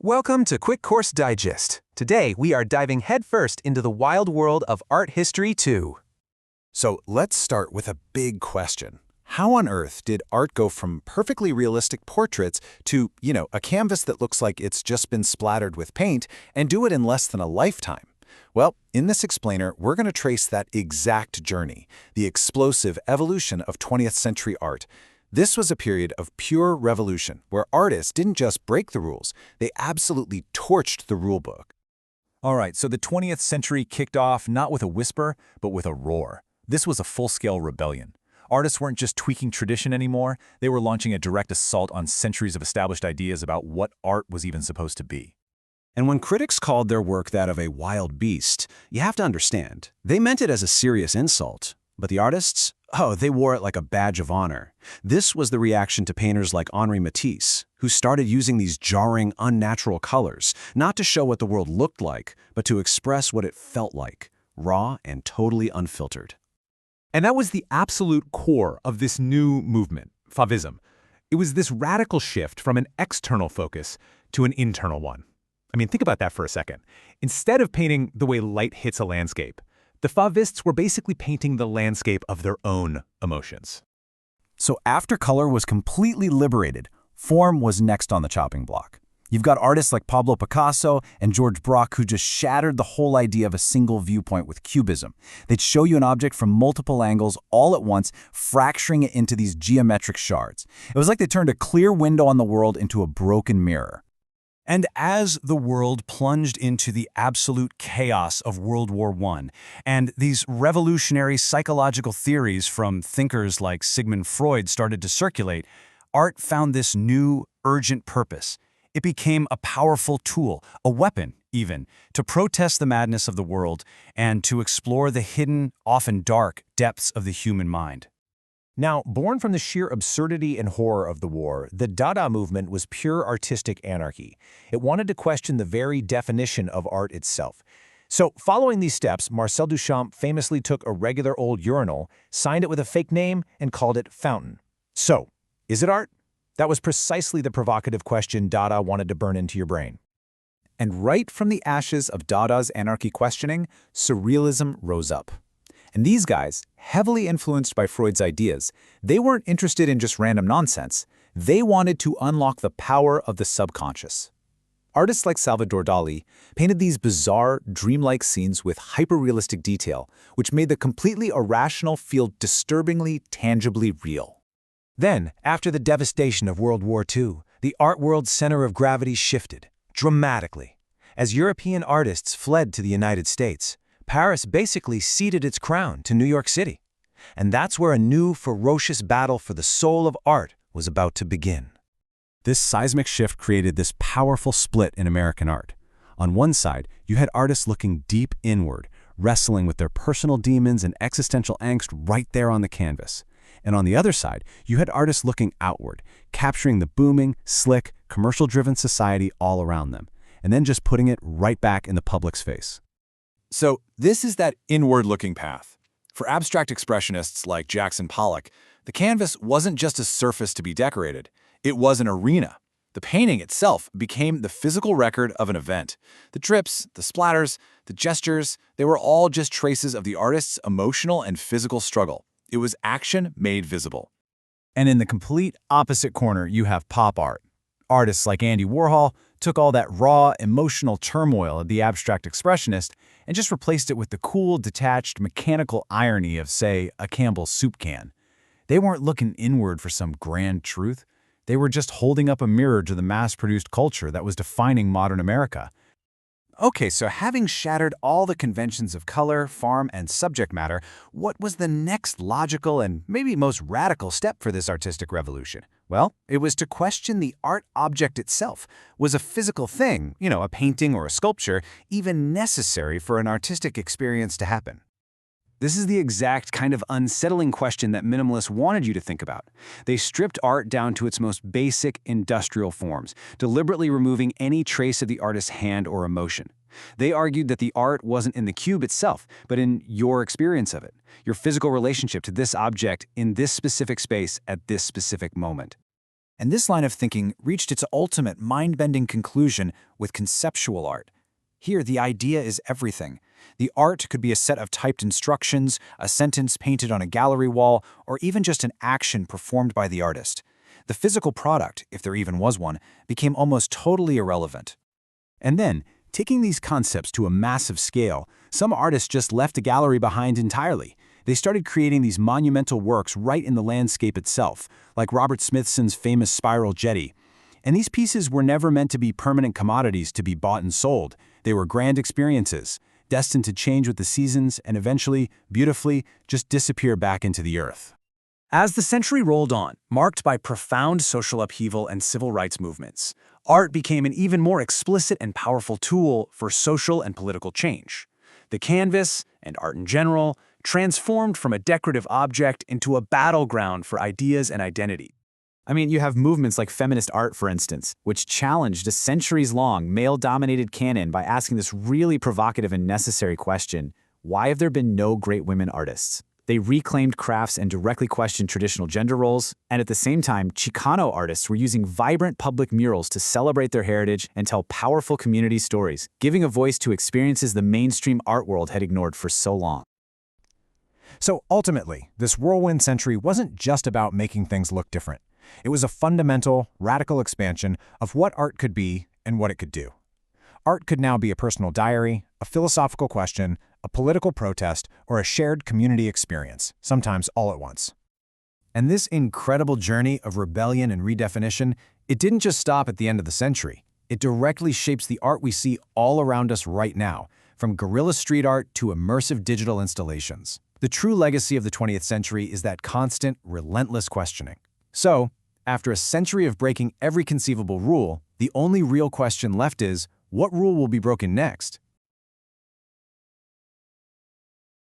Welcome to Quick Course Digest. Today, we are diving headfirst into the wild world of art history too. So let's start with a big question. How on earth did art go from perfectly realistic portraits to, a canvas that looks like it's just been splattered with paint and do it in less than a lifetime? Well, in this explainer, we're going to trace that exact journey, the explosive evolution of 20th century art. This was a period of pure revolution where artists didn't just break the rules, they absolutely torched the rulebook. All right, so the 20th century kicked off not with a whisper, but with a roar. This was a full-scale rebellion. Artists weren't just tweaking tradition anymore, they were launching a direct assault on centuries of established ideas about what art was even supposed to be. And when critics called their work that of a wild beast, you have to understand, they meant it as a serious insult. But the artists? Oh, they wore it like a badge of honor. This was the reaction to painters like Henri Matisse, who started using these jarring, unnatural colors, not to show what the world looked like, but to express what it felt like, raw and totally unfiltered. And that was the absolute core of this new movement, Fauvism. It was this radical shift from an external focus to an internal one. I mean, think about that for a second. Instead of painting the way light hits a landscape, the Fauvists were basically painting the landscape of their own emotions. So after color was completely liberated, form was next on the chopping block. You've got artists like Pablo Picasso and George Braque who just shattered the whole idea of a single viewpoint with cubism. They'd show you an object from multiple angles all at once, fracturing it into these geometric shards. It was like they turned a clear window on the world into a broken mirror. And as the world plunged into the absolute chaos of World War I, and these revolutionary psychological theories from thinkers like Sigmund Freud started to circulate, art found this new, urgent purpose. It became a powerful tool, a weapon even, to protest the madness of the world and to explore the hidden, often dark, depths of the human mind. Now, born from the sheer absurdity and horror of the war, the Dada movement was pure artistic anarchy. It wanted to question the very definition of art itself. So, following these steps, Marcel Duchamp famously took a regular old urinal, signed it with a fake name, and called it Fountain. So, is it art? That was precisely the provocative question Dada wanted to burn into your brain. And right from the ashes of Dada's anarchy questioning, surrealism rose up. And these guys, heavily influenced by Freud's ideas, they weren't interested in just random nonsense. They wanted to unlock the power of the subconscious. Artists like Salvador Dali painted these bizarre, dreamlike scenes with hyper-realistic detail, which made the completely irrational feel disturbingly, tangibly real. Then, after the devastation of World War II, the art world's center of gravity shifted, dramatically. As European artists fled to the United States, Paris basically ceded its crown to New York City. And that's where a new, ferocious battle for the soul of art was about to begin. This seismic shift created this powerful split in American art. On one side, you had artists looking deep inward, wrestling with their personal demons and existential angst right there on the canvas. And on the other side, you had artists looking outward, capturing the booming, slick, commercial-driven society all around them, and then just putting it right back in the public's face. So this is that inward-looking path. For abstract expressionists like Jackson Pollock, the canvas wasn't just a surface to be decorated. It was an arena. The painting itself became the physical record of an event. The drips, the splatters, the gestures, they were all just traces of the artist's emotional and physical struggle. It was action made visible. And in the complete opposite corner, you have pop art. Artists like Andy Warhol took all that raw, emotional turmoil of the abstract expressionist and just replaced it with the cool, detached, mechanical irony of, say, a Campbell's soup can. They weren't looking inward for some grand truth. They were just holding up a mirror to the mass-produced culture that was defining modern America. Okay, so having shattered all the conventions of color, form, and subject matter, what was the next logical and maybe most radical step for this artistic revolution? Well, it was to question the art object itself. Was a physical thing, a painting or a sculpture, even necessary for an artistic experience to happen? This is the exact kind of unsettling question that minimalists wanted you to think about. They stripped art down to its most basic industrial forms, deliberately removing any trace of the artist's hand or emotion. They argued that the art wasn't in the cube itself, but in your experience of it, your physical relationship to this object in this specific space at this specific moment. And this line of thinking reached its ultimate mind-bending conclusion with conceptual art. Here, the idea is everything. The art could be a set of typed instructions, a sentence painted on a gallery wall, or even just an action performed by the artist. The physical product, if there even was one, became almost totally irrelevant. And then, taking these concepts to a massive scale, some artists just left a gallery behind entirely. They started creating these monumental works right in the landscape itself, like Robert Smithson's famous spiral jetty. And these pieces were never meant to be permanent commodities to be bought and sold. They were grand experiences, destined to change with the seasons and eventually, beautifully, just disappear back into the earth. As the century rolled on, marked by profound social upheaval and civil rights movements, art became an even more explicit and powerful tool for social and political change. The canvas, and art in general, transformed from a decorative object into a battleground for ideas and identity. I mean, you have movements like feminist art, for instance, which challenged a centuries-long male-dominated canon by asking this really provocative and necessary question: why have there been no great women artists? They reclaimed crafts and directly questioned traditional gender roles, and at the same time, Chicano artists were using vibrant public murals to celebrate their heritage and tell powerful community stories, giving a voice to experiences the mainstream art world had ignored for so long. So ultimately, this whirlwind century wasn't just about making things look different. It was a fundamental, radical expansion of what art could be and what it could do. Art could now be a personal diary, a philosophical question, a political protest, or a shared community experience, sometimes all at once. And this incredible journey of rebellion and redefinition, it didn't just stop at the end of the century. It directly shapes the art we see all around us right now, from guerrilla street art to immersive digital installations. The true legacy of the 20th century is that constant, relentless questioning. So, after a century of breaking every conceivable rule, the only real question left is, what rule will be broken next?